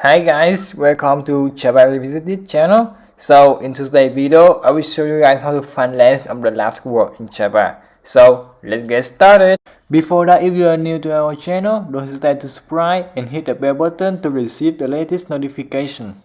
Hi guys, welcome to Java Revisited channel. So in today's video, I will show you guys how to find length of the last word in Java. So let's get started. Before that, if you are new to our channel, don't hesitate to subscribe and hit the bell button to receive the latest notification.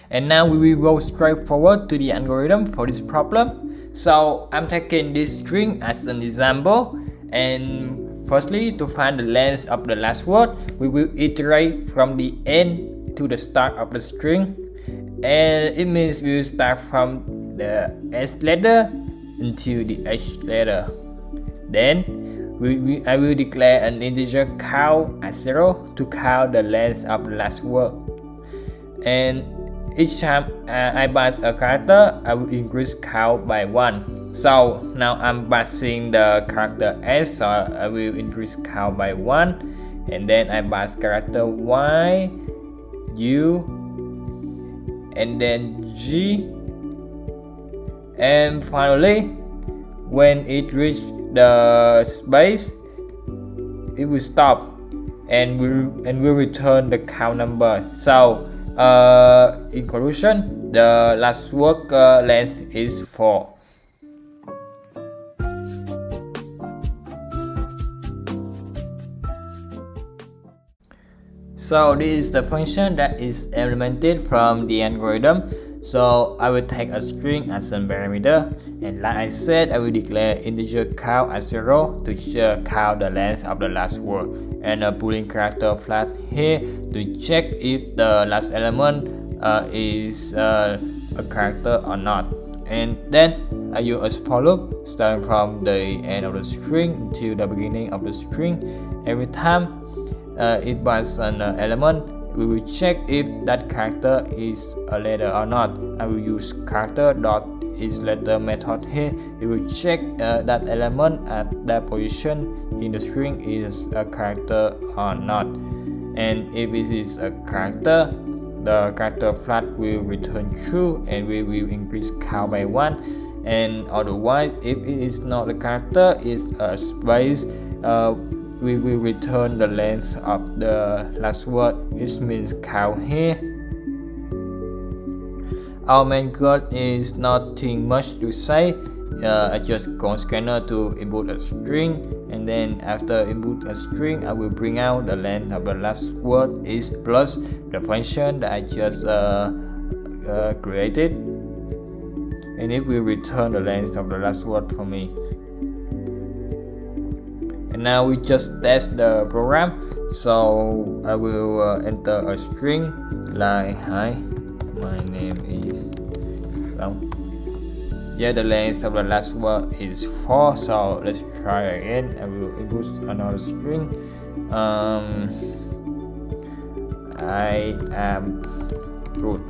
And now we will go straight forward to the algorithm for this problem. So I'm taking this string as an example, and firstly, to find the length of the last word, we will iterate from the end to the start of the string, and it means we will start from the S letter until the H letter. Then I will declare an integer count as 0 to count the length of the last word, and each time I pass a character, I will increase count by 1. So now I'm passing the character S, so I will increase count by 1. And then I pass character Y, U, and then G. And finally, when it reaches the space, it will stop and will return the count number. So in conclusion, the last word length is 4. So this is the function that is implemented from the algorithm. So I will take a string as a parameter, and like I said, I will declare integer count as 0 to count the length of the last word, and a boolean character flag here to check if the last element is a character or not. And then I use a for loop starting from the end of the string to the beginning of the string. Every time it passes an element, we will check if that character is a letter or not. I will use character.isLetter method here. It will check that element at that position in the string is a character or not. And if it is a character, the character flag will return true, and we will increase count by 1. And otherwise, if it is not a character, it's a space, we will return the length of the last word. It means count here. Our main code is nothing much to say. I just go on scanner to input a string, and then after input a string, I will bring out the length of the last word is plus the function that I just created, and it will return the length of the last word for me. And now we just test the program. So I will enter a string like hi, my name is long. Yeah, the length of the last word is 4. So let's try again. I will input another string. I am root.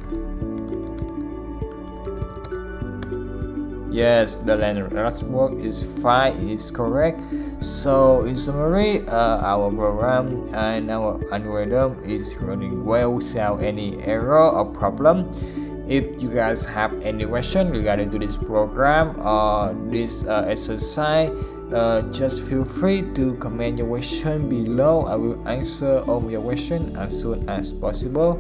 Yes, the length of the last word is 5, is correct. So in summary, our program and our algorithm is running well without any error or problem. If you guys have any question regarding to this program or this exercise, just feel free to comment your question below. I will answer all your questions as soon as possible.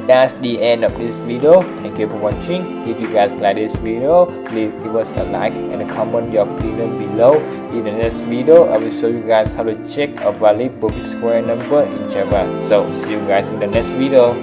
That's the end of this video. Thank you for watching. If you guys like this video, please give us a like and a comment your opinion below. In the next video, I will show you guys how to check a valid public square number in Java. So see you guys in the next video.